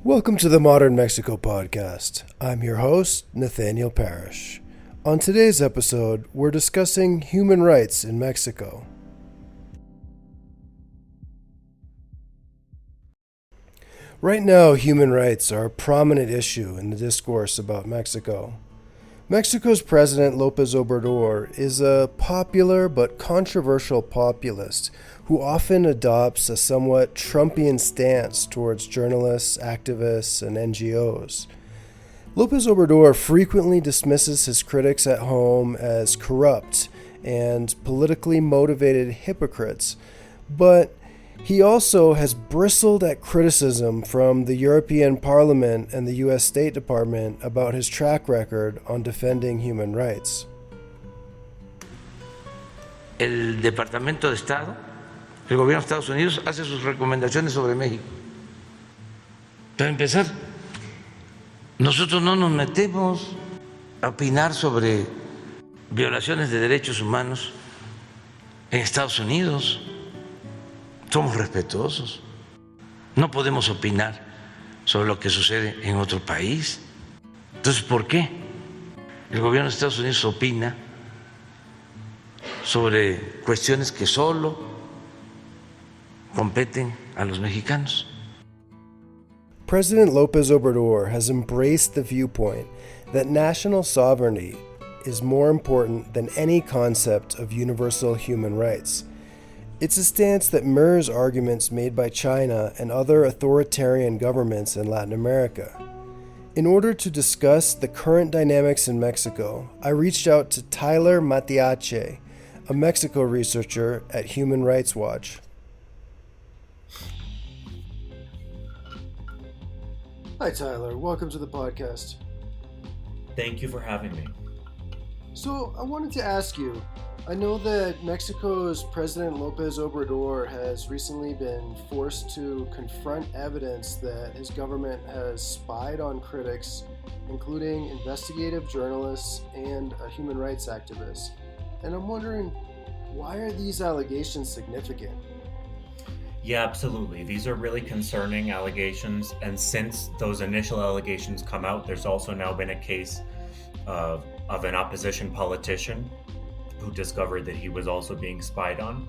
Welcome to the Modern Mexico podcast. I'm your host, Nathaniel Parish. On today's episode, we're discussing human rights in Mexico. Right now, human rights are a prominent issue in the discourse about Mexico. Mexico's President Lopez Obrador is a popular but controversial populist who often adopts a somewhat Trumpian stance towards journalists, activists, and NGOs. Lopez Obrador frequently dismisses his critics at home as corrupt and politically motivated hypocrites, but he also has bristled at criticism from the European Parliament and the U.S. State Department about his track record on defending human rights. El Departamento de Estado, el gobierno de Estados Unidos, hace sus recomendaciones sobre México. Para empezar, nosotros no nos metemos a opinar sobre violaciones de derechos humanos en Estados Unidos. Somos respetuosos. No podemos opinar sobre lo que sucede en otro país. Entonces, ¿por qué el gobierno de Estados Unidos opina sobre cuestiones que solo competen a los mexicanos? President Lopez Obrador has embraced the viewpoint that national sovereignty is more important than any concept of universal human rights. It's a stance that mirrors arguments made by China and other authoritarian governments in Latin America. In order to discuss the current dynamics in Mexico, I reached out to Tyler Mattiace, a Mexico researcher at Human Rights Watch. Hi, Tyler. Welcome to the podcast. Thank you for having me. So, I wanted to ask you, I know that Mexico's President Lopez Obrador has recently been forced to confront evidence that his government has spied on critics, including investigative journalists and a human rights activist. And I'm wondering, why are these allegations significant? Yeah, absolutely. These are really concerning allegations. And since those initial allegations come out, there's also now been a case of an opposition politician who discovered that he was also being spied on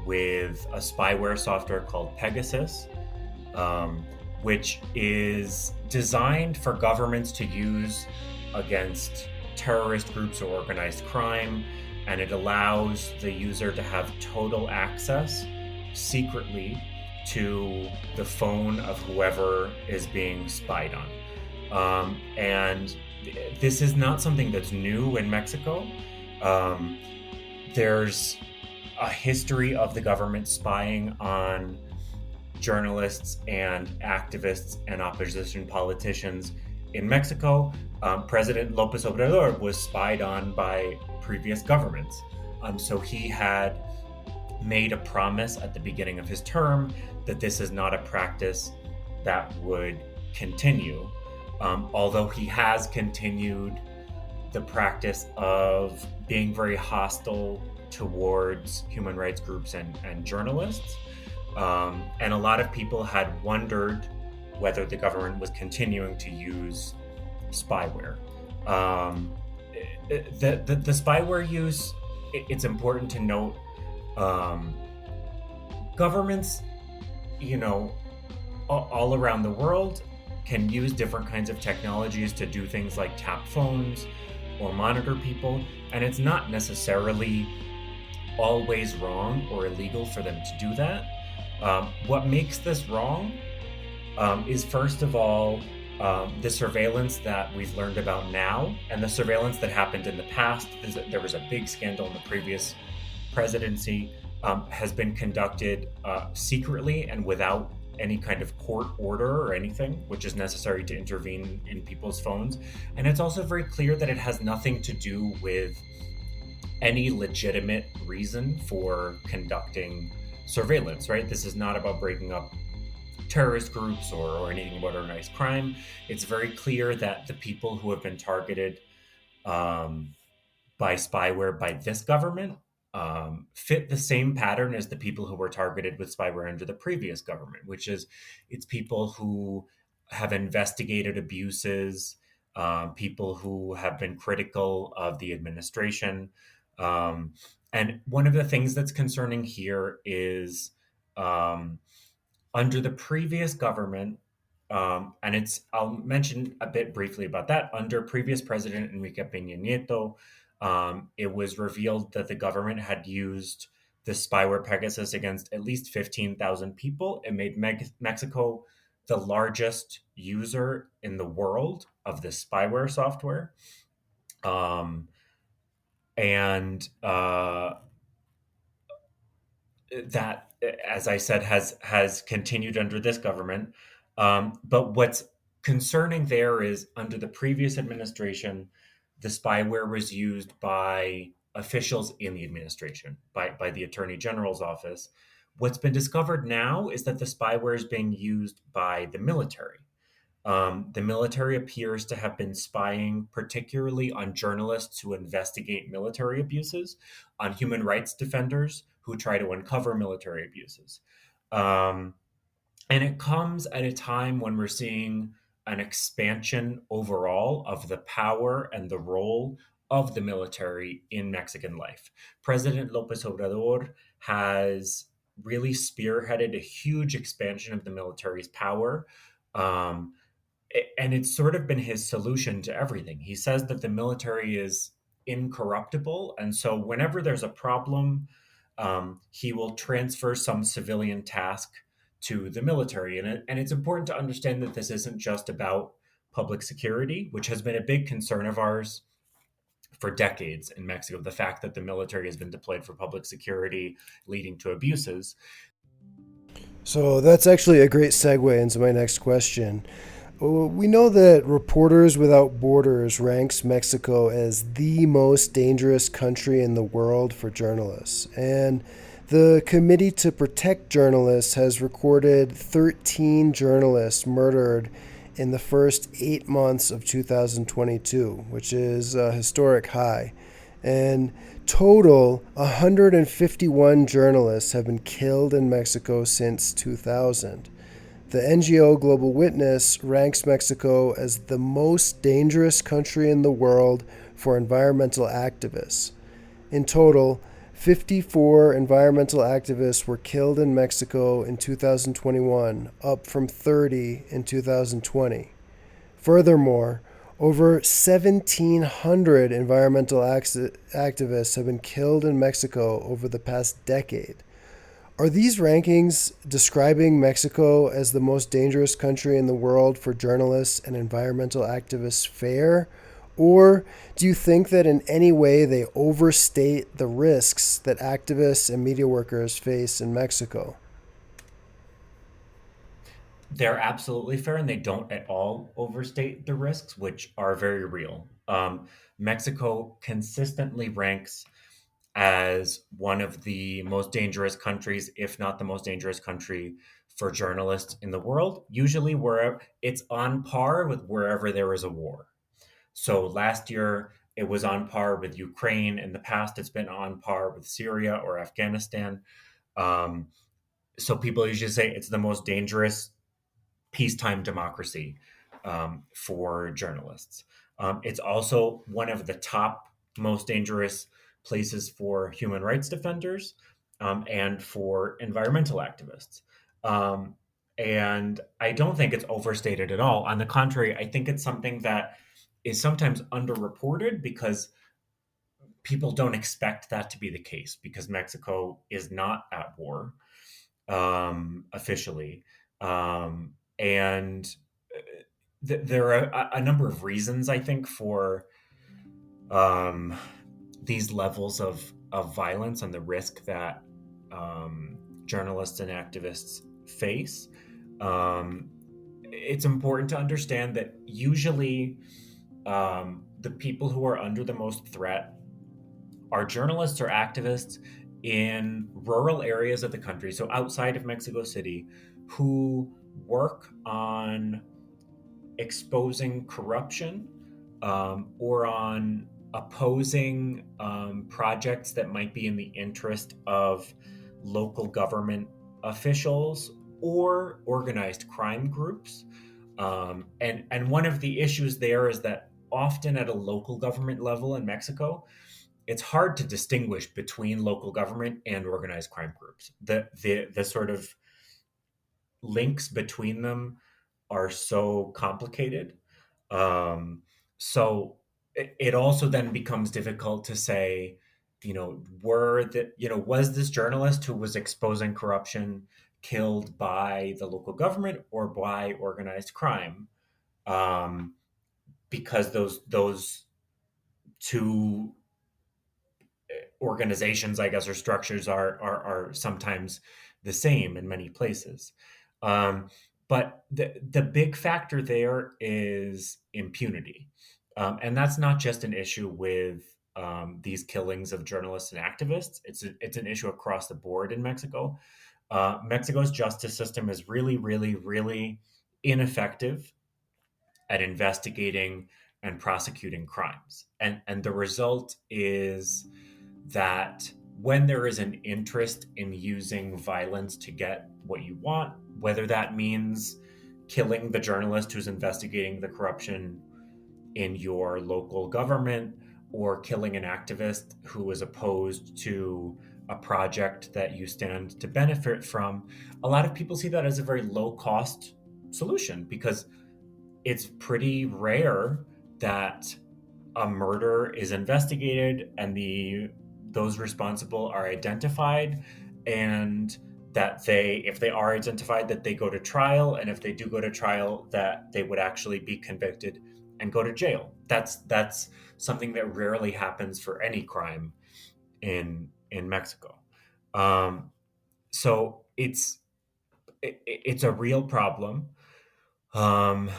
with a spyware software called Pegasus, which is designed for governments to use against terrorist groups or organized crime, and it allows the user to have total access secretly to the phone of whoever is being spied on. And this is not something that's new in Mexico. There's a history of the government spying on journalists and activists and opposition politicians in Mexico. President Lopez Obrador was spied on by previous governments. So he had made a promise at the beginning of his term that this is not a practice that would continue, although he has continued the practice of being very hostile towards human rights groups and journalists. And a lot of people had wondered whether the government was continuing to use spyware. The spyware use, it's important to note, governments, all around the world can use different kinds of technologies to do things like tap phones or monitor people, and it's not necessarily always wrong or illegal for them to do that. What makes this wrong is, first of all, the surveillance that we've learned about now and the surveillance that happened in the past. There was a big scandal in the previous presidency, has been conducted secretly and without any kind of court order or anything, which is necessary to intervene in people's phones. And it's also very clear that it has nothing to do with any legitimate reason for conducting surveillance, right? This is not about breaking up terrorist groups or anything about organized crime. It's very clear that the people who have been targeted by spyware by this government fit the same pattern as the people who were targeted with spyware under the previous government, which is it's people who have investigated abuses, people who have been critical of the administration. And one of the things that's concerning here is um, under the previous government, and I'll mention a bit briefly about that. Under previous President Enrique Peña Nieto, it was revealed that the government had used the spyware Pegasus against at least 15,000 people. It made Mexico the largest user in the world of this spyware software. Um, and that, as I said, has continued under this government. But what's concerning there is under the previous administration, the spyware was used by officials in the administration, by the Attorney General's office. What's been discovered now is that the spyware is being used by the military. The military appears to have been spying, particularly on journalists who investigate military abuses, on human rights defenders who try to uncover military abuses. Um, and it comes at a time when we're seeing an expansion overall of the power and the role of the military in Mexican life. President Lopez Obrador has really spearheaded a huge expansion of the military's power. Um, and it's sort of been his solution to everything. He says that the military is incorruptible. And so whenever there's a problem, he will transfer some civilian task to the military. And it's important to understand that this isn't just about public security, which has been a big concern of ours for decades in Mexico, the fact that the military has been deployed for public security, leading to abuses. So that's actually a great segue into my next question. We know that Reporters Without Borders ranks Mexico as the most dangerous country in the world for journalists. And the Committee to Protect Journalists has recorded 13 journalists murdered in the first 8 months of 2022, which is a historic high. And total, 151 journalists have been killed in Mexico since 2000. The NGO Global Witness ranks Mexico as the most dangerous country in the world for environmental activists. In total, 54 environmental activists were killed in Mexico in 2021, up from 30 in 2020. Furthermore, over 1,700 environmental activists have been killed in Mexico over the past decade. Are these rankings describing Mexico as the most dangerous country in the world for journalists and environmental activists fair? Or do you think that in any way they overstate the risks that activists and media workers face in Mexico? They're absolutely fair, and they don't at all overstate the risks, which are very real. Mexico consistently ranks as one of the most dangerous countries, if not the most dangerous country for journalists in the world, usually where it's on par with wherever there is a war. So last year, it was on par with Ukraine. In the past, it's been on par with Syria or Afghanistan. Um, so people usually say it's the most dangerous peacetime democracy for journalists. It's also one of the top most dangerous places for human rights defenders and for environmental activists. And I don't think it's overstated at all. On the contrary, I think it's something that is sometimes underreported because people don't expect that to be the case because Mexico is not at war officially. And there are a number of reasons, I think, for these levels of violence and the risk that journalists and activists face. It's important to understand that usually the people who are under the most threat are journalists or activists in rural areas of the country, so outside of Mexico City, who work on exposing corruption or on opposing projects that might be in the interest of local government officials or organized crime groups. And one of the issues there is that often at a local government level in Mexico, it's hard to distinguish between local government and organized crime groups. The sort of links between them are so complicated. Um, so it also then becomes difficult to say, was this journalist who was exposing corruption killed by the local government or by organized crime? Um, because those two organizations, I guess, or structures are sometimes the same in many places. Um, but the big factor there is impunity, and that's not just an issue with these killings of journalists and activists. It's an issue across the board in Mexico. Mexico's justice system is really, really, really ineffective at investigating and prosecuting crimes, and the result is that when there is an interest in using violence to get what you want, whether that means killing the journalist who's investigating the corruption in your local government or killing an activist who is opposed to a project that you stand to benefit from, a lot of people see that as a very low cost solution because it's pretty rare that a murder is investigated and those responsible are identified, and that if they are identified, that they go to trial, and if they do go to trial, that they would actually be convicted and go to jail. That's something that rarely happens for any crime in Mexico. So it's a real problem. Um,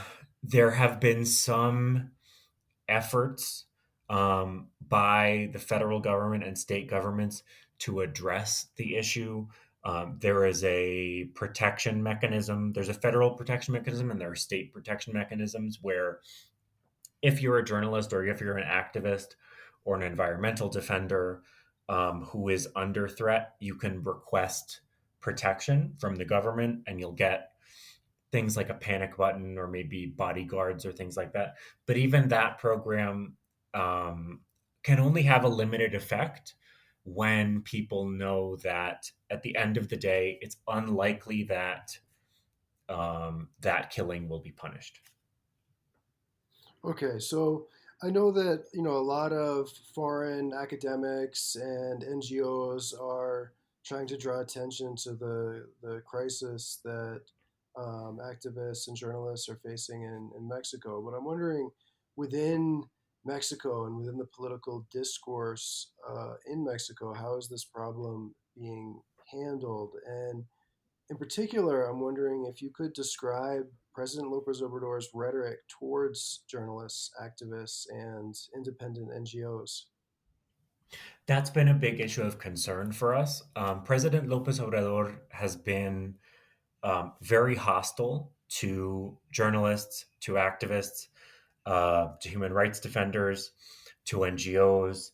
there have been some efforts by the federal government and state governments to address the issue. There is a protection mechanism. There's a federal protection mechanism and there are state protection mechanisms where if you're a journalist or if you're an activist or an environmental defender who is under threat, you can request protection from the government and you'll get things like a panic button or maybe bodyguards or things like that. But even that program can only have a limited effect when people know that at the end of the day, it's unlikely that that killing will be punished. Okay, so I know that a lot of foreign academics and NGOs are trying to draw attention to the crisis that activists and journalists are facing in Mexico. But I'm wondering, within Mexico and within the political discourse in Mexico, how is this problem being handled? And in particular, I'm wondering if you could describe President Lopez Obrador's rhetoric towards journalists, activists, and independent NGOs. That's been a big issue of concern for us. President Lopez Obrador has been very hostile to journalists, to activists, to human rights defenders, to NGOs.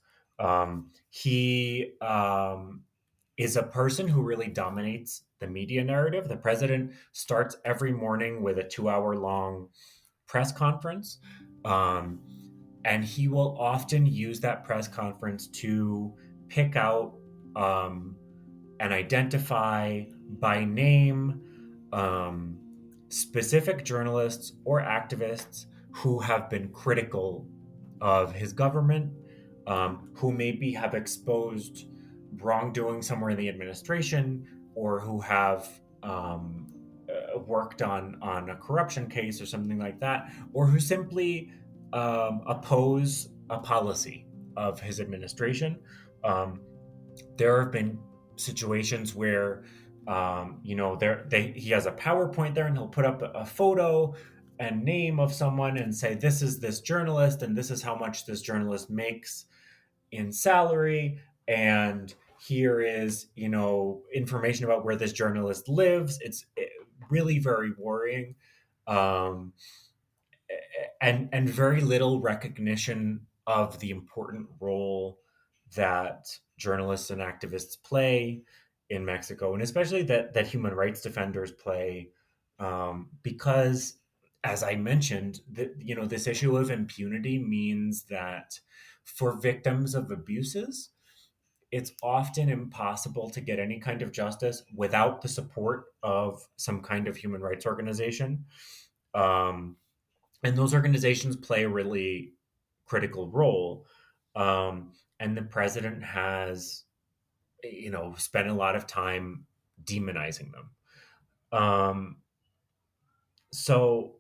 He is a person who really dominates the media narrative. The president starts every morning with a 2 hour long press conference. And he will often use that press conference to pick out and identify by name specific journalists or activists who have been critical of his government, who maybe have exposed wrongdoing somewhere in the administration, or who have worked on a corruption case or something like that, or who simply oppose a policy of his administration. There have been situations where he has a PowerPoint there and he'll put up a photo and name of someone and say, this is this journalist and this is how much this journalist makes in salary, and here is information about where this journalist lives. It's really very worrying, and very little recognition of the important role that journalists and activists play in Mexico, and especially that human rights defenders play, because, as I mentioned, this issue of impunity means that for victims of abuses, it's often impossible to get any kind of justice without the support of some kind of human rights organization. Um, and those organizations play a really critical role. And the president has, spent a lot of time demonizing them. Um, so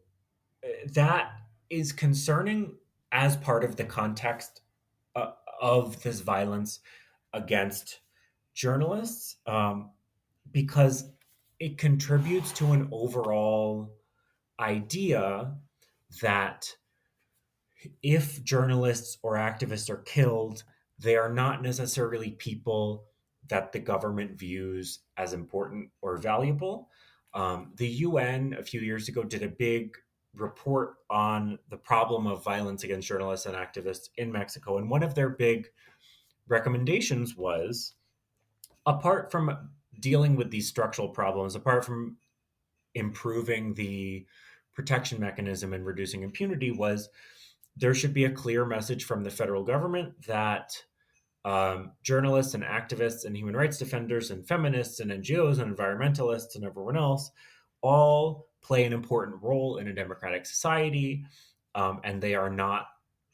that is concerning as part of the context of this violence against journalists, because it contributes to an overall idea that if journalists or activists are killed, they are not necessarily people that the government views as important or valuable. The UN a few years ago did a big report on the problem of violence against journalists and activists in Mexico. And one of their big recommendations was, apart from dealing with these structural problems, apart from improving the protection mechanism and reducing impunity, was there should be a clear message from the federal government that journalists and activists and human rights defenders and feminists and NGOs and environmentalists and everyone else all play an important role in a democratic society, and they are not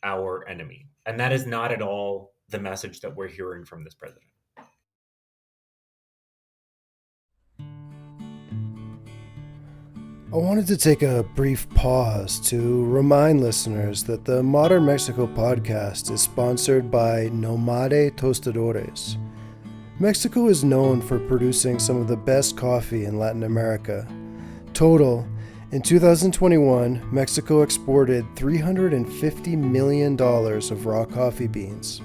our enemy. And that is not at all the message that we're hearing from this president. I wanted to take a brief pause to remind listeners that the Modern Mexico podcast is sponsored by Nomade Tostadores. Mexico is known for producing some of the best coffee in Latin America. Total, in 2021, Mexico exported $350 million of raw coffee beans.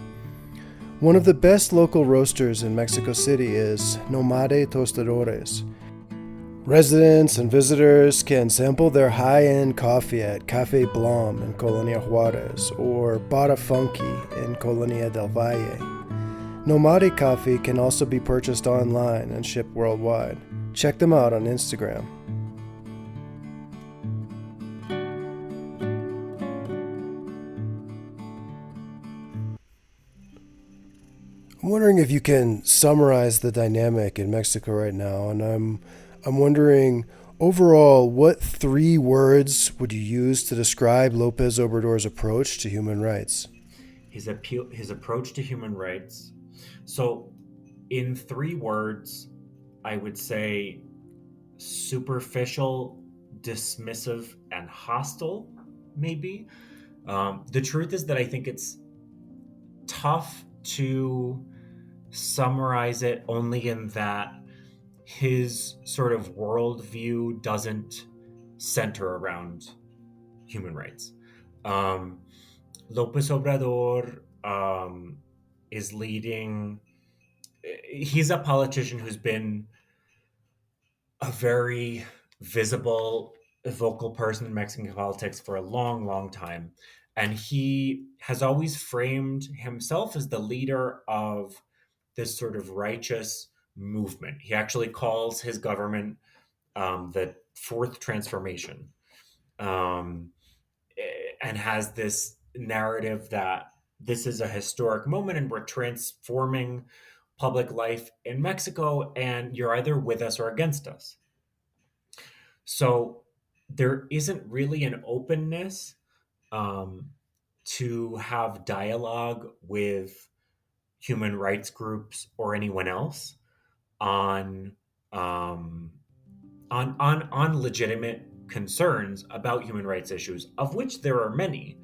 One of the best local roasters in Mexico City is Nomade Tostadores. Residents and visitors can sample their high-end coffee at Café Blanc in Colonia Juarez or Bara Funky in Colonia del Valle. Nomade coffee can also be purchased online and shipped worldwide. Check them out on Instagram. I'm wondering if you can summarize the dynamic in Mexico right now, and I'm wondering, overall, what 3 words would you use to describe Lopez Obrador's approach to human rights? His approach to human rights. So, in 3 words, I would say superficial, dismissive, and hostile, maybe. The truth is that I think it's tough to summarize it only in that his sort of worldview doesn't center around human rights. Lopez Obrador is leading. He's a politician who's been a very visible, vocal person in Mexican politics for a long, long time. And he has always framed himself as the leader of this sort of righteous movement. He actually calls his government the fourth transformation, um, and has this narrative that this is a historic moment and we're transforming public life in Mexico, and you're either with us or against us. So there isn't really an openness um, to have dialogue with human rights groups or anyone else on um, on legitimate concerns about human rights issues, of which there are many,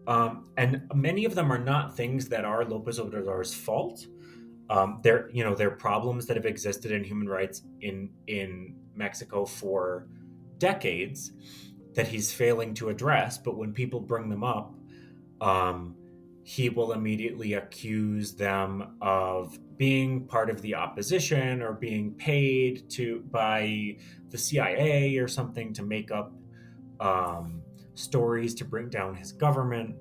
and many of them are not things that are Lopez Obrador's fault. They're problems that have existed in human rights in Mexico for decades that he's failing to address. But when people bring them up, um, he will immediately accuse them of being part of the opposition or being paid by the CIA or something to make up stories to bring down his government.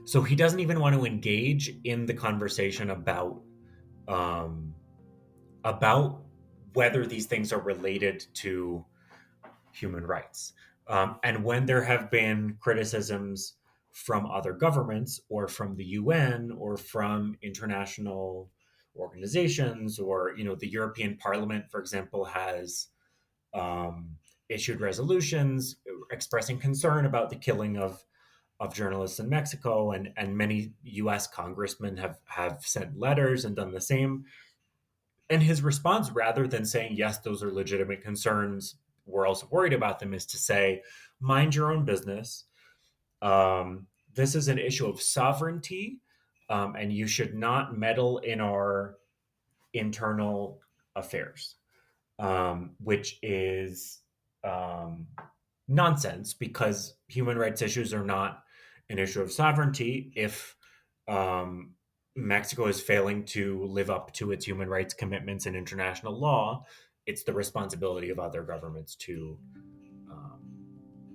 So he doesn't even want to engage in the conversation um, about whether these things are related to human rights. And when there have been criticisms from other governments or from the UN or from international organizations, or the European Parliament, for example, has um, issued resolutions expressing concern about the killing of journalists in Mexico, and many U.S. congressmen have sent letters and done the same. And his response, rather than saying, yes, those are legitimate concerns, we're also worried about them, is to say, mind your own business. This is an issue of sovereignty, and you should not meddle in our internal affairs, which is um, nonsense, because human rights issues are not an issue of sovereignty. If um, Mexico is failing to live up to its human rights commitments in international law, it's the responsibility of other governments um,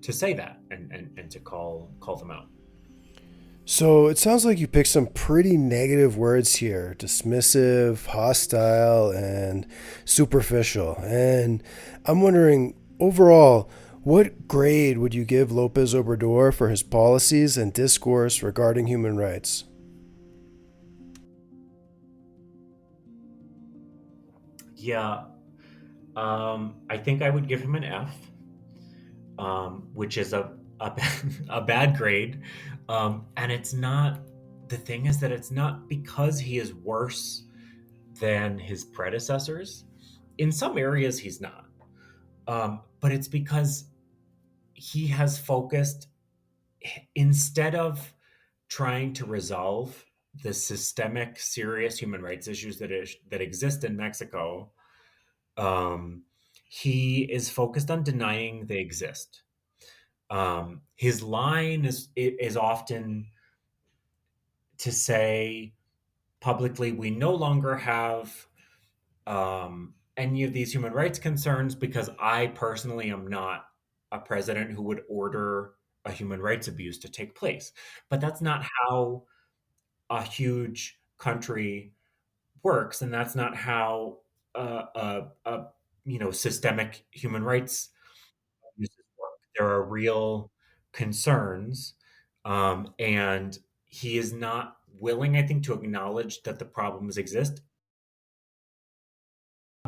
to say that, and to call them out. So it sounds like you picked some pretty negative words here: dismissive, hostile, and superficial. And I'm wondering, overall, what grade would you give Lopez Obrador for his policies and discourse regarding human rights? Yeah, I think I would give him an F, which is a, a bad grade. And it's not, the thing is that it's not because he is worse than his predecessors. In some areas, he's not. But it's because he has focused, instead of trying to resolve the systemic, serious human rights issues that exist in Mexico, um, he is focused on denying they exist. His line is often to say publicly, we no longer have any of these human rights concerns, because I personally am not a president who would order a human rights abuse to take place. But that's not how a huge country works, and that's not how systemic human rights abuses work. There are real concerns, and he is not willing, I think, to acknowledge that the problems exist.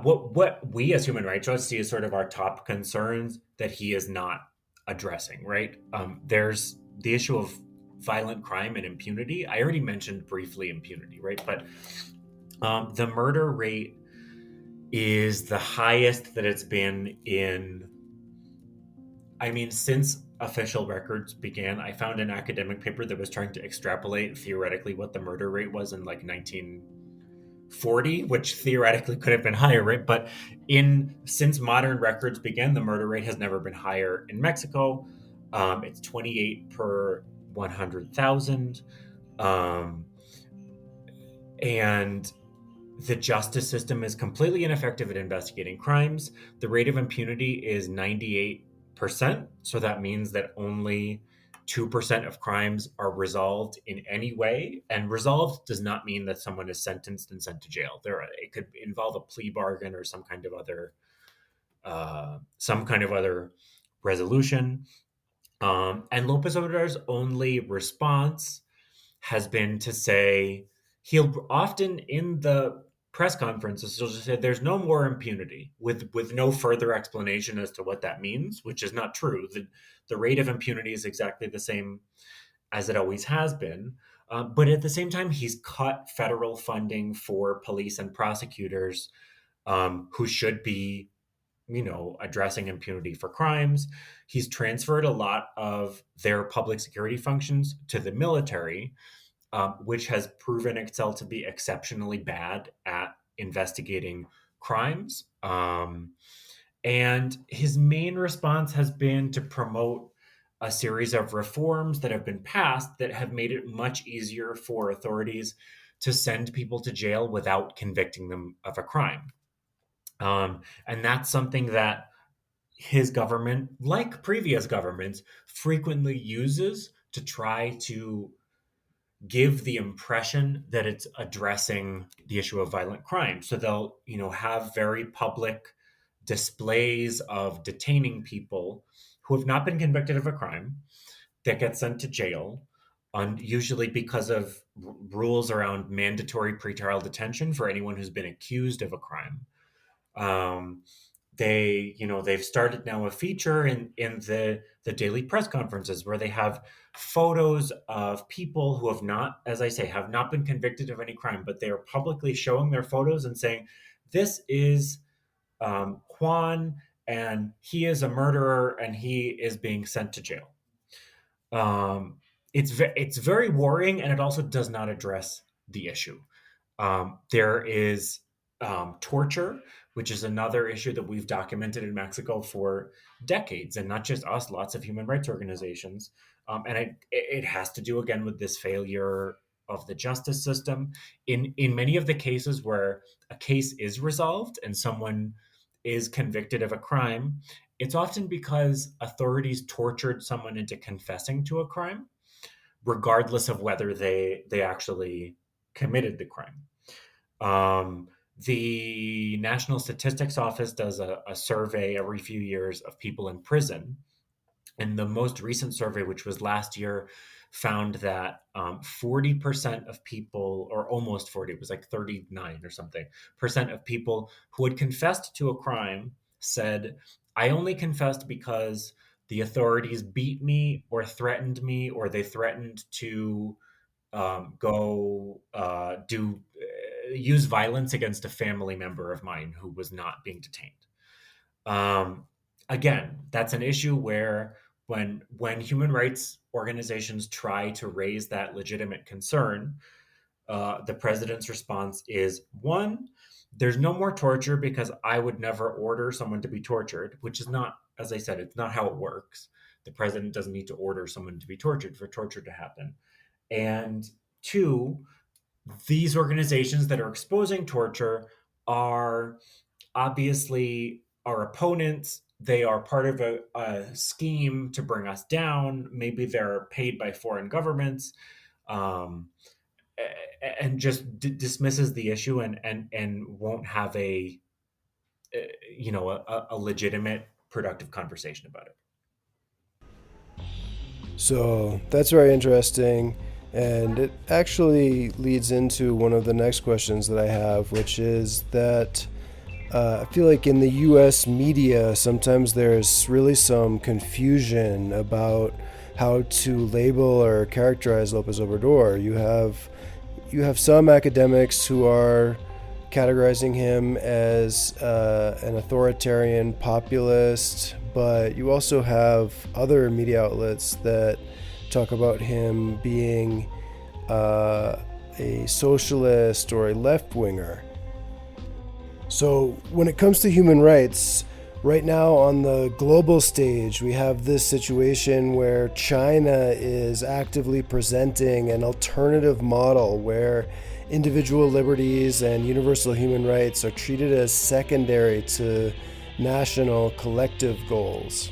What we as human rights watch see as sort of our top concerns that he is not addressing, right? There's the issue of violent crime and impunity. I already mentioned briefly impunity, right? But the murder rate is the highest that it's been in, I mean, since official records began. I found an academic paper that was trying to extrapolate theoretically what the murder rate was in like 1940, which theoretically could have been higher, right? But in since modern records began, the murder rate has never been higher in Mexico. It's 28 per 100,000. Um, and the justice system is completely ineffective at investigating crimes. The rate of impunity is 98%. So that means that only 2% of crimes are resolved in any way. And resolved does not mean that someone is sentenced and sent to jail. It could involve a plea bargain or some kind of other resolution. And Lopez Obrador's only response has been to say, he'll often in the press conferences he'll just say there's no more impunity, with no further explanation as to what that means, which is not true. The rate of impunity is exactly the same as it always has been. But at the same time, he's cut federal funding for police and prosecutors, who should be addressing impunity for crimes. He's transferred a lot of their public security functions to the military, which has proven itself to be exceptionally bad at investigating crimes. And his main response has been to promote a series of reforms that have been passed that have made it much easier for authorities to send people to jail without convicting them of a crime. And that's something that his government, like previous governments, frequently uses to try to give the impression that it's addressing the issue of violent crime. So they'll, have very public displays of detaining people who have not been convicted of a crime that get sent to jail, usually because of rules around mandatory pretrial detention for anyone who's been accused of a crime. Um, they've started now a feature in the daily press conferences where they have photos of people who have not, as I say, have not been convicted of any crime, but they are publicly showing their photos and saying, "This is Juan, and he is a murderer, and he is being sent to jail." It's very worrying, and it also does not address the issue. There is torture, which is another issue that we've documented in Mexico for decades, and not just us, lots of human rights organizations. And it has to do again with this failure of the justice system. In many of the cases where a case is resolved and someone is convicted of a crime, it's often because authorities tortured someone into confessing to a crime, regardless of whether they actually committed the crime. The National Statistics Office does a survey every few years of people in prison. And the most recent survey, which was last year, found that 40% of people, or almost 40, it was like 39 or something, percent of people who had confessed to a crime said, "I only confessed because the authorities beat me or threatened me, or they threatened to go use violence against a family member of mine who was not being detained." Um, Again, that's an issue where when human rights organizations try to raise that legitimate concern, the president's response is, one, there's no more torture because I would never order someone to be tortured, which is not, as I said, it's not how it works. The president doesn't need to order someone to be tortured for torture to happen. And two, these organizations that are exposing torture are obviously our opponents. They are part of a scheme to bring us down. Maybe they're paid by foreign governments, um, and just dismisses the issue and won't have a legitimate, productive conversation about it. So that's very interesting. And it actually leads into one of the next questions that I have, which is that I feel like in the US media, sometimes there's really some confusion about how to label or characterize Lopez Obrador. You have some academics who are categorizing him as an authoritarian populist, but you also have other media outlets that talk about him being a socialist or a left winger. So when it comes to human rights, right now on the global stage, we have this situation where China is actively presenting an alternative model where individual liberties and universal human rights are treated as secondary to national collective goals.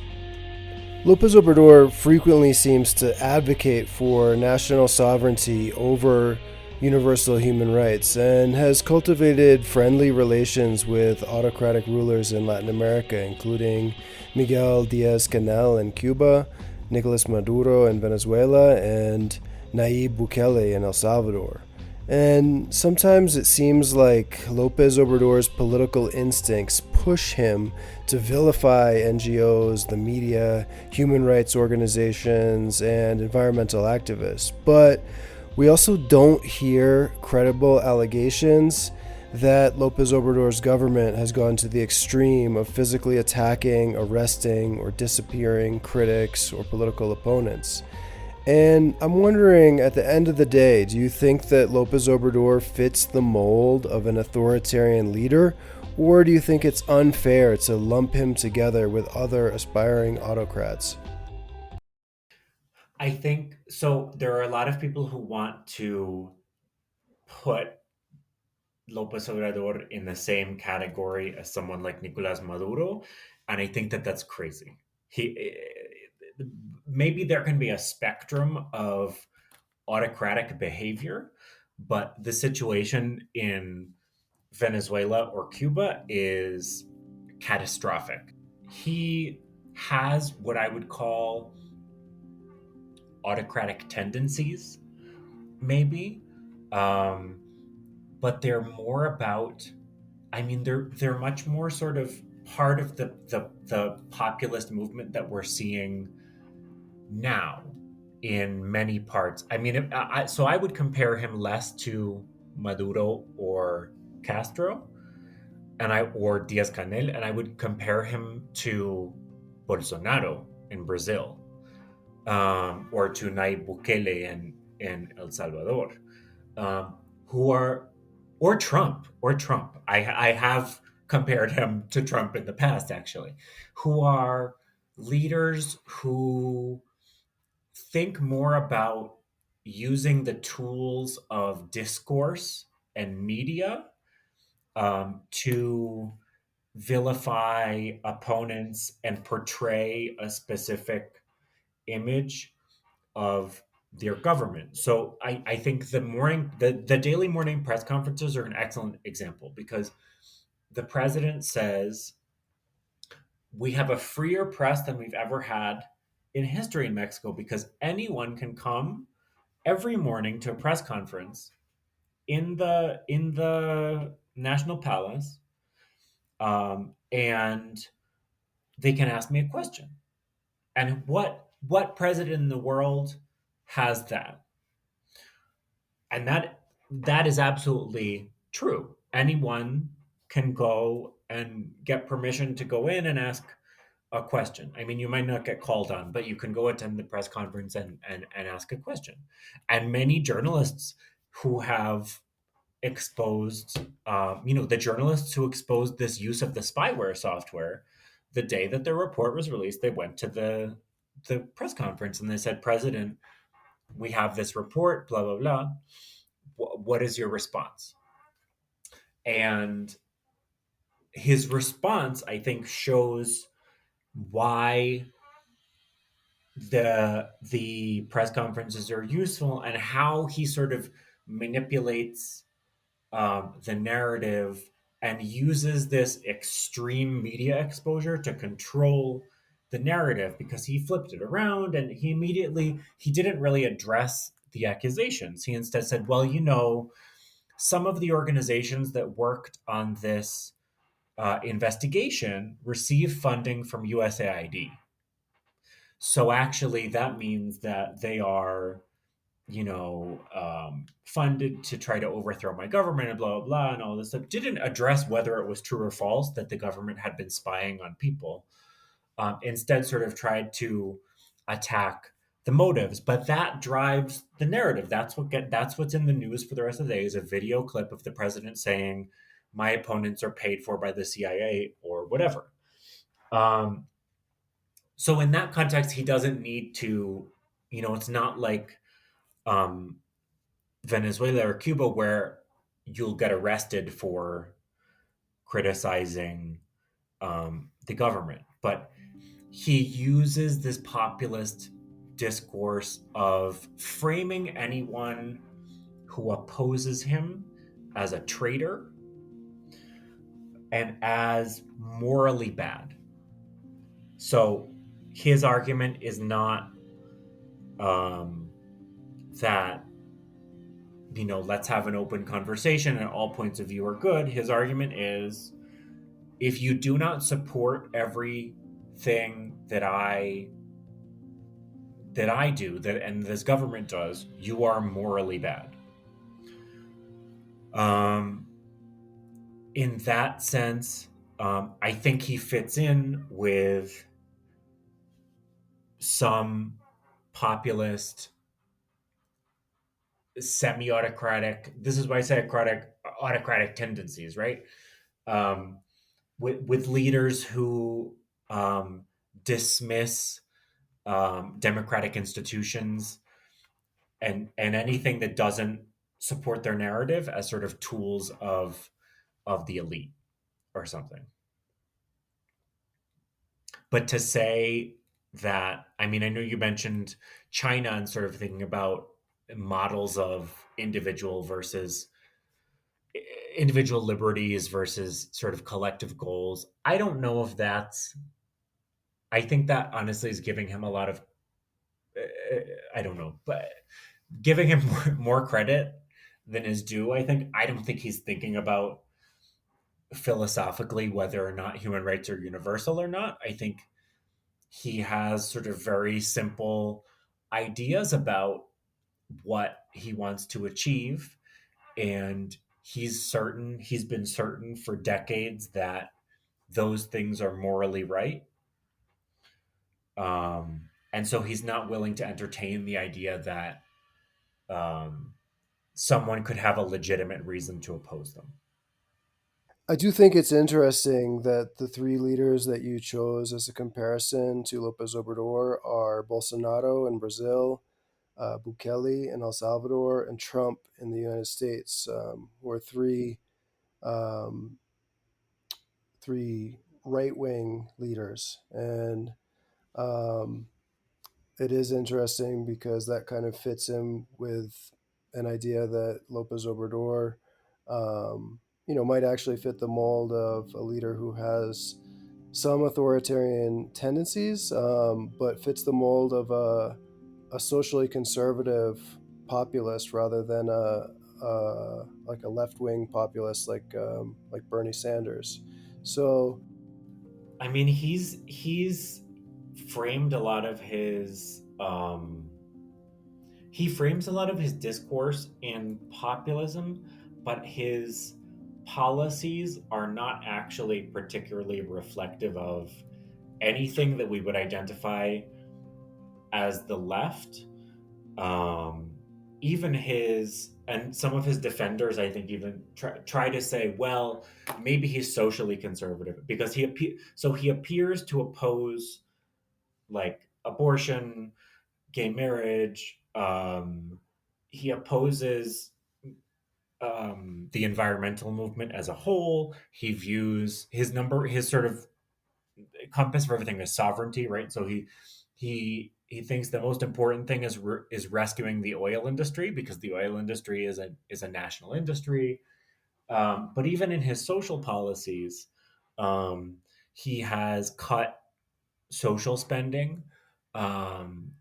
Lopez Obrador frequently seems to advocate for national sovereignty over universal human rights and has cultivated friendly relations with autocratic rulers in Latin America, including Miguel Diaz-Canel in Cuba, Nicolas Maduro in Venezuela, and Nayib Bukele in El Salvador. And sometimes it seems like Lopez Obrador's political instincts push him to vilify NGOs, the media, human rights organizations, and environmental activists. But we also don't hear credible allegations that Lopez Obrador's government has gone to the extreme of physically attacking, arresting, or disappearing critics or political opponents. And I'm wondering, at the end of the day, do you think that Lopez Obrador fits the mold of an authoritarian leader, or do you think it's unfair to lump him together with other aspiring autocrats? I think so. There are a lot of people who want to put Lopez Obrador in the same category as someone like Nicolas Maduro, and I think that that's crazy. He Maybe there can be a spectrum of autocratic behavior, but the situation in Venezuela or Cuba is catastrophic. He has what I would call autocratic tendencies, maybe, um, but they're more about. I mean, they're much more sort of part of the populist movement that we're seeing now in many parts. I mean, so I would compare him less to Maduro or Castro, or Diaz Canel, and I would compare him to Bolsonaro in Brazil, or to Nayib Bukele in El Salvador, who are, or Trump. I have compared him to Trump in the past, actually, who are leaders who think more about using the tools of discourse and media, to vilify opponents and portray a specific image of their government. So I think the daily morning press conferences are an excellent example, because the president says we have a freer press than we've ever had in history in Mexico, because anyone can come every morning to a press conference in the national palace, and they can ask me a question. And what president in the world has that? And that is absolutely true. Anyone can go and get permission to go in and ask a question. I mean, you might not get called on, but you can go attend the press conference and ask a question. And many journalists who have exposed, the journalists who exposed this use of the spyware software, the day that their report was released, they went to the press conference and they said, President, we have this report, blah, blah, blah. What is your response? And his response, I think, shows why the press conferences are useful, and how he sort of manipulates, the narrative, and uses this extreme media exposure to control the narrative, because he flipped it around and he didn't really address the accusations. He instead said, well, some of the organizations that worked on this, investigation received funding from USAID. So actually, that means that they are, funded to try to overthrow my government and blah, blah, blah, and all this stuff. Didn't address whether it was true or false that the government had been spying on people. Instead, sort of tried to attack the motives, but that drives the narrative. That's what's in the news for the rest of the day, is a video clip of the president saying, "My opponents are paid for by the CIA," or whatever. Um, so in that context, he doesn't need to. It's not like, um, Venezuela or Cuba, where you'll get arrested for criticizing, the government. But he uses this populist discourse of framing anyone who opposes him as a traitor and as morally bad. So his argument is not, that, let's have an open conversation and all points of view are good. His argument is, if you do not support everything that I do, and this government does, you are morally bad. In that sense, I think he fits in with some populist, semi-autocratic. This is why I say autocratic tendencies, right? Um, with leaders who, dismiss, democratic institutions and anything that doesn't support their narrative as sort of tools of the elite or something. But to say that, I mean, I know you mentioned China and sort of thinking about models of individual liberties versus sort of collective goals. I don't know if that's. I think that honestly is giving him a lot of. I don't know, but giving him more credit than is due. I don't think he's thinking about philosophically whether or not human rights are universal or not. I think he has sort of very simple ideas about what he wants to achieve, and he's been certain for decades that those things are morally right. And so he's not willing to entertain the idea that um, someone could have a legitimate reason to oppose them. I do think it's interesting that the three leaders that you chose as a comparison to Lopez Obrador are Bolsonaro in Brazil, Bukele in El Salvador, and Trump in the United States, who are um, three right wing leaders. And um, it is interesting because that kind of fits in with an idea that Lopez Obrador, might actually fit the mold of a leader who has some authoritarian tendencies, but fits the mold of a socially conservative populist rather than like a left wing populist like Bernie Sanders. So I mean, he's framed a lot of his he frames a lot of his discourse in populism, but his policies are not actually particularly reflective of anything that we would identify as the left. Um, Even his and some of his defenders, I think, even try to say, well, maybe he's socially conservative because he appears to oppose like abortion, gay marriage. He opposes the environmental movement as a whole. He views his sort of compass for everything is sovereignty, right? So he thinks the most important thing is rescuing the oil industry because the oil industry is a national industry. But even in his social policies, um, he has cut social spending.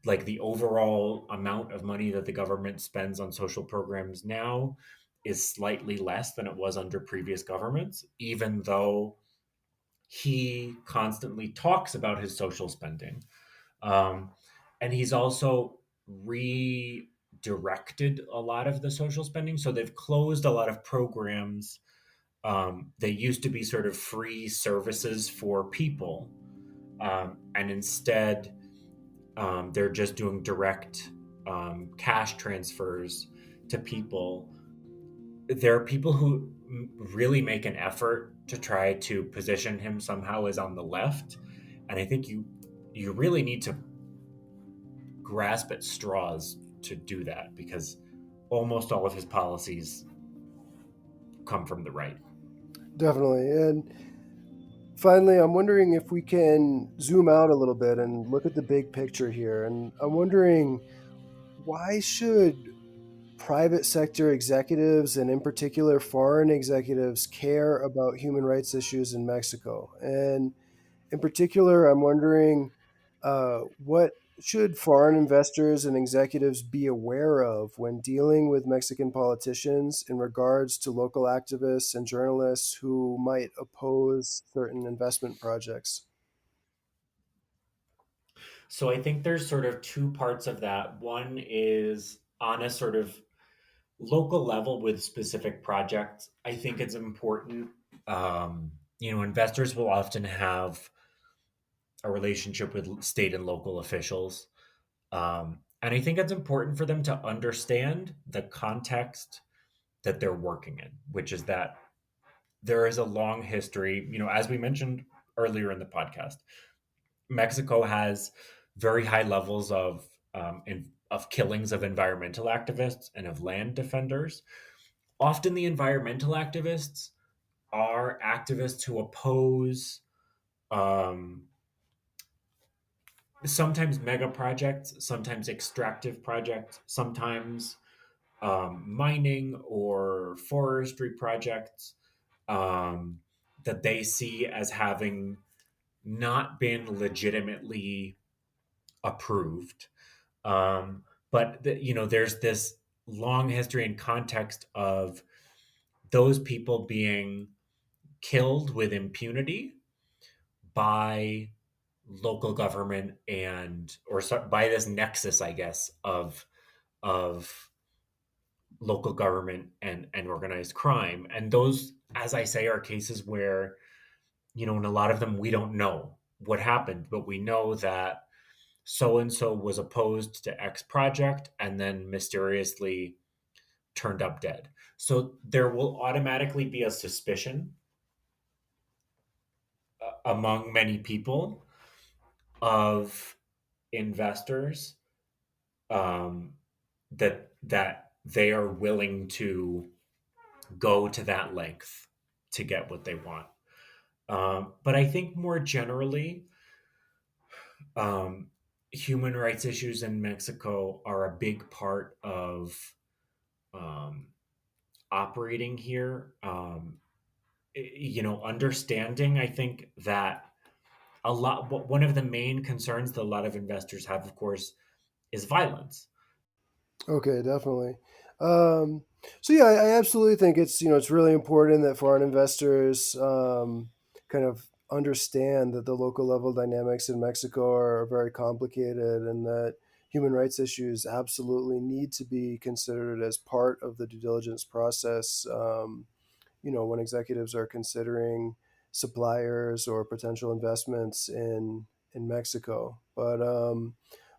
Like the overall amount of money that the government spends on social programs now is slightly less than it was under previous governments, even though he constantly talks about his social spending. Um, and he's also redirected a lot of the social spending. So they've closed a lot of programs. They used to be sort of free services for people. And instead, they're just doing direct cash transfers to people. There are people who really make an effort to try to position him somehow as on the left, and I think you really need to grasp at straws to do that because almost all of his policies come from the right. definitely. And finally, I'm wondering if we can zoom out a little bit and look at the big picture here. And I'm wondering, why should private sector executives and in particular foreign executives care about human rights issues in Mexico? And in particular, I'm wondering, what should foreign investors and executives be aware of when dealing with Mexican politicians in regards to local activists and journalists who might oppose certain investment projects? So I think there's sort of two parts of that. One is on a sort of local level with specific projects. I think it's important. Investors will often have a relationship with state and local officials. And I think it's important for them to understand the context that they're working in, which is that there is a long history, as we mentioned earlier in the podcast, Mexico has very high levels of killings of environmental activists and of land defenders. Often the environmental activists are activists who oppose um, sometimes mega projects, sometimes extractive projects, sometimes mining or forestry projects um, that they see as having not been legitimately approved. Um, but there's this long history and context of those people being killed with impunity by local government by this nexus, I guess, of local government and organized crime. And those, as I say, are cases where, in a lot of them, we don't know what happened, but we know that so and so was opposed to X project and then mysteriously turned up dead. So there will automatically be a suspicion among many people of investors, um, that they are willing to go to that length to get what they want. But I think more generally, um, human rights issues in Mexico are a big part of um, operating here. Understanding, I think that one of the main concerns that a lot of investors have, of course, is violence. Okay, definitely. Um, so yeah, I absolutely think it's really important that foreign investors kind of understand that the local level dynamics in Mexico are very complicated, and that human rights issues absolutely need to be considered as part of the due diligence process. When executives are considering suppliers or potential investments in Mexico. But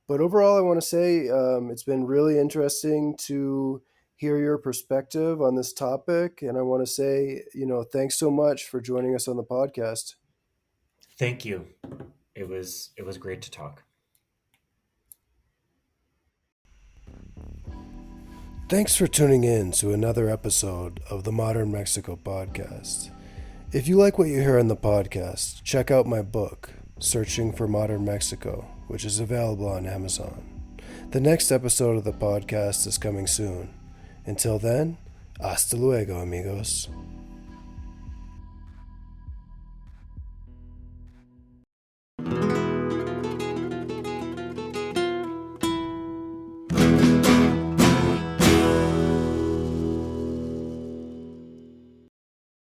overall, I want to say it's been really interesting to hear your perspective on this topic, and I want to say thanks so much for joining us on the podcast. Thank you. It was great to talk. Thanks for tuning in to another episode of the Modern Mexico podcast. If you like what you hear on the podcast, check out my book, Searching for Modern Mexico, which is available on Amazon. The next episode of the podcast is coming soon. Until then, hasta luego, amigos.